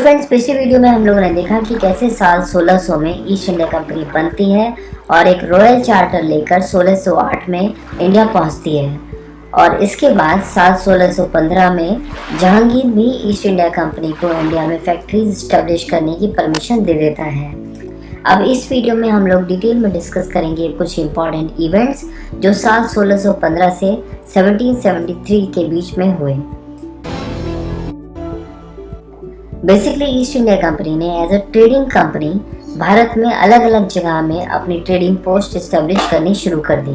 Friends, पिछली video में हम लोगों ने देखा कि कैसे साल 1600 में ईस्ट इंडिया कंपनी बनती है और एक रॉयल चार्टर लेकर 1608 में इंडिया पहुंचती है। और इसके बाद साल 1615 में जहांगीर भी ईस्ट इंडिया कंपनी को इंडिया में फैक्ट्रीज इस्टेब्लिश करने की परमिशन दे देता है। अब इस वीडियो में हम लोग डिटेल में डिस्कस करेंगे कुछ इम्पोर्टेंट इवेंट्स जो साल 1615 से 1773 के बीच में हुए। बेसिकली ईस्ट इंडिया कंपनी ने as a trading company Bharat में अलग अलग जगह में अपनी ट्रेडिंग पोस्ट इस्टेब्लिश करनी शुरू कर दी,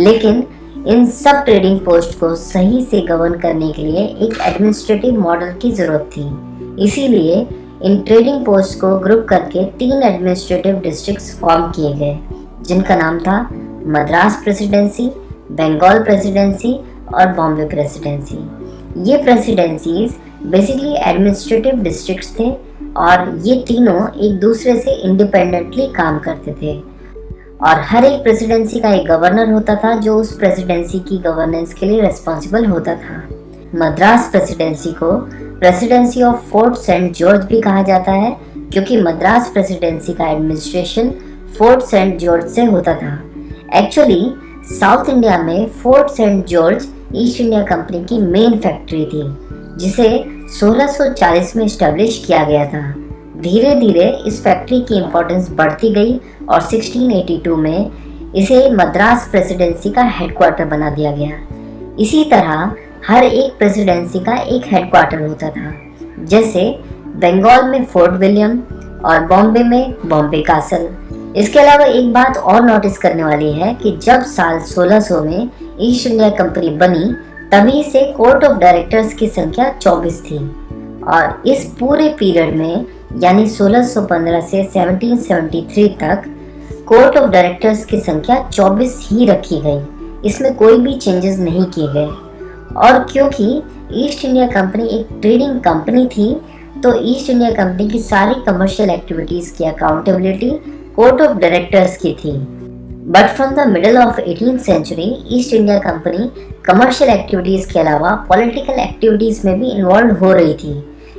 लेकिन इन सब ट्रेडिंग पोस्ट को सही से गवर्न करने के लिए एक एडमिनिस्ट्रेटिव मॉडल की ज़रूरत थी। इसीलिए इन ट्रेडिंग पोस्ट को ग्रुप करके 3 एडमिनिस्ट्रेटिव डिस्ट्रिक्ट्स फॉर्म किए गए, जिनका नाम था मद्रास प्रेसिडेंसी, बंगाल प्रेसिडेंसी और बॉम्बे प्रेसिडेंसी। ये प्रेसिडेंसीज बेसिकली एडमिनिस्ट्रेटिव डिस्ट्रिक्ट्स थे और ये तीनों एक दूसरे से इंडिपेंडेंटली काम करते थे और हर एक प्रेसिडेंसी का एक गवर्नर होता था जो उस प्रेसिडेंसी की गवर्नेंस के लिए रिस्पॉन्सिबल होता था। मद्रास प्रेसिडेंसी को presidency of Fort Saint George भी कहा जाता है, क्योंकि मद्रास प्रेसिडेंसी का एडमिनिस्ट्रेशन फोर्ट सेंट जॉर्ज से होता था। एक्चुअली साउथ इंडिया में Fort Saint George East India Company की मेन फैक्ट्री थी, जिसे 1640 में इस्टेब्लिश किया गया था। धीरे धीरे इस फैक्ट्री की इम्पोर्टेंस बढ़ती गई और 1682 में इसे मद्रास प्रेसिडेंसी का हेडक्वार्टर बना दिया गया। इसी तरह हर एक प्रेसिडेंसी का एक हेडक्वार्टर होता था, जैसे बंगाल में फोर्ट विलियम और बॉम्बे में बॉम्बे कासल। इसके अलावा एक बात और नोटिस करने वाली है कि जब साल 1600 में ईस्ट इंडिया कंपनी बनी, तभी से कोर्ट ऑफ डायरेक्टर्स की संख्या 24 थी और इस पूरे पीरियड में यानी 1615 से 1773 तक कोर्ट ऑफ डायरेक्टर्स की संख्या 24 ही रखी गई। इसमें कोई भी चेंजेस नहीं किए गए। और क्योंकि ईस्ट इंडिया कंपनी एक ट्रेडिंग कंपनी थी, तो ईस्ट इंडिया कंपनी की सारी कमर्शियल एक्टिविटीज़ की अकाउंटेबिलिटी कोर्ट ऑफ डायरेक्टर्स की थी। But from the middle of 18th century East India Company commercial activities के अलावा पॉलिटिकल एक्टिविटीज़ में भी इन्वॉल्व हो रही थी।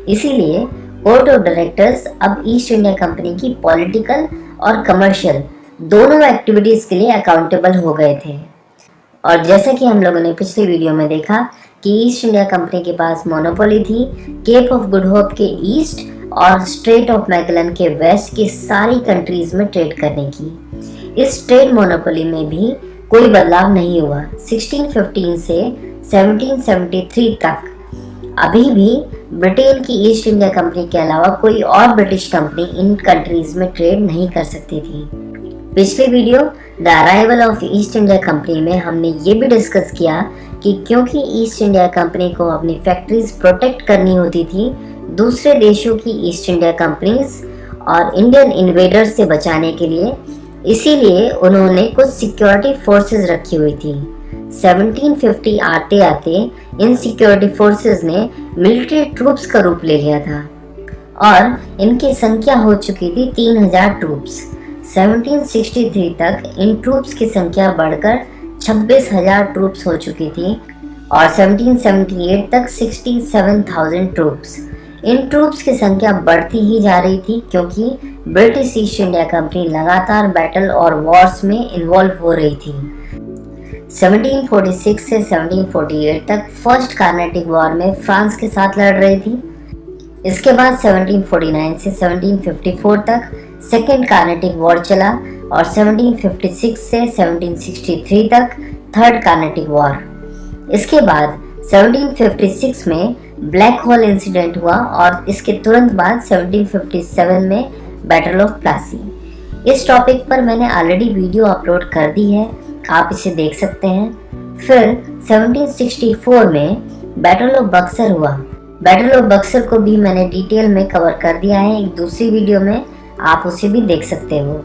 इसीलिए कोर्ट ऑफ डायरेक्टर्स अब ईस्ट इंडिया कंपनी की पॉलिटिकल और कमर्शियल दोनों एक्टिविटीज़ के लिए अकाउंटेबल हो गए थे। और जैसा कि हम लोगों ने पिछली वीडियो में देखा कि ईस्ट इंडिया कंपनी के पास मोनोपोली थी केप ऑफ गुड होप के ईस्ट और स्ट्रेट ऑफ मैगलन के वेस्ट की सारी कंट्रीज में ट्रेड करने की। इस ट्रेड मोनोपोली में भी कोई बदलाव नहीं हुआ। 1615 से 1773 तक अभी भी ब्रिटेन की ईस्ट इंडिया कंपनी के अलावा कोई और ब्रिटिश कंपनी इन कंट्रीज में ट्रेड नहीं कर सकती थी। पिछले video the arrival of east India company में हमने ये भी डिस्कस किया कि क्योंकि ईस्ट इंडिया कंपनी को अपनी फैक्ट्रीज प्रोटेक्ट करनी होती थी दूसरे देशों की ईस्ट इंडिया कंपनीज और इंडियन इन्वेडर्स से बचाने के लिए, इसीलिए उन्होंने कुछ सिक्योरिटी फोर्सेस रखी हुई थी। 1750 आते आते इन सिक्योरिटी फोर्सेस ने मिलिट्री ट्रूप्स का रूप ले लिया था और इनकी संख्या हो चुकी थी 3000 ट्रूप्स। 1763 तक इन ट्रूप्स की संख्या बढ़कर 26,000 ट्रूप्स हो चुकी थी और 1778 तक 67,000 ट्रूप्स। इन ट्रूप्स की संख्या बढ़ती ही जा रही थी क्योंकि ब्रिटिश ईस्ट इंडिया कंपनी लगातार बैटल और वॉर्स में इन्वॉल्व हो रही थी। 1746 से 1748 तक फर्स्ट कार्नेटिक वॉर में फ्रांस के साथ लड़ रही थी। इसके बाद 1749 से 1754 तक सेकेंड कार्नेटिक वॉर चला और 1756 से 1763 तक थर्ड कार्नेटिक वॉर। इसके बाद 1756 में ब्लैक होल इंसिडेंट हुआ और इसके तुरंत बाद 1757 में बैटल ऑफ प्लासी। इस टॉपिक पर मैंने ऑलरेडी वीडियो अपलोड कर दी है, आप इसे देख सकते हैं। फिर 1764 में बैटल ऑफ बक्सर हुआ। बैटल ऑफ बक्सर को भी मैंने डिटेल में कवर कर दिया है एक दूसरी वीडियो में, आप उसे भी देख सकते हो।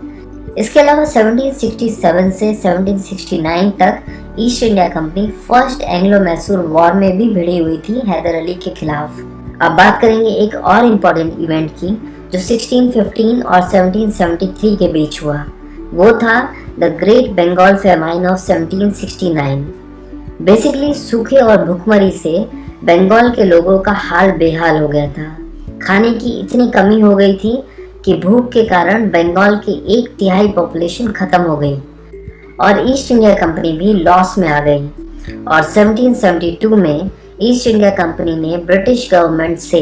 इसके अलावा 1767 से 1769 तक east India company first Anglo Mysore war में भी भिड़ी हुई थी हैदर अली के खिलाफ। अब बात करेंगे एक और इम्पोर्टेंट इवेंट की जो 1615 और 1773 के बीच हुआ। वो था the great Bengal famine of 1769। बेसिकली सूखे और भुखमरी से बंगाल के लोगों का हाल बेहाल हो गया था। खाने की इतनी कमी हो गई थी कि भूख के कारण बंगाल की 1/3 पॉपुलेशन खत्म हो गई और ईस्ट इंडिया कंपनी भी लॉस में आ गई। और 1772 में ईस्ट इंडिया कंपनी ने ब्रिटिश गवर्नमेंट से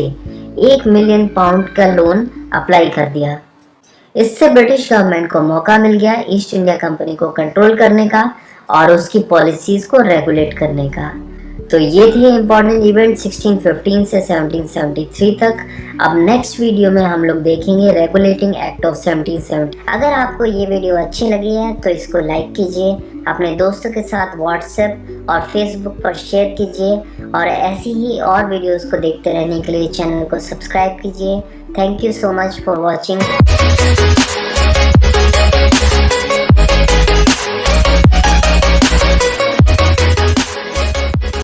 1 मिलियन पाउंड का लोन अप्लाई कर दिया। इससे ब्रिटिश गवर्नमेंट को मौका मिल गया ईस्ट इंडिया कंपनी को कंट्रोल करने का और उसकी पॉलिसीज को रेगुलेट करने का। तो ये थे इम्पोर्टेंट इवेंट 1615 से 1773 तक। अब नेक्स्ट वीडियो में हम लोग देखेंगे रेगुलेटिंग एक्ट ऑफ 1770। अगर आपको ये वीडियो अच्छी लगी है तो इसको लाइक कीजिए, अपने दोस्तों के साथ व्हाट्सएप और फेसबुक पर शेयर कीजिए और ऐसी ही और वीडियोस को देखते रहने के लिए चैनल को सब्सक्राइब कीजिए। Thank you so much for watching.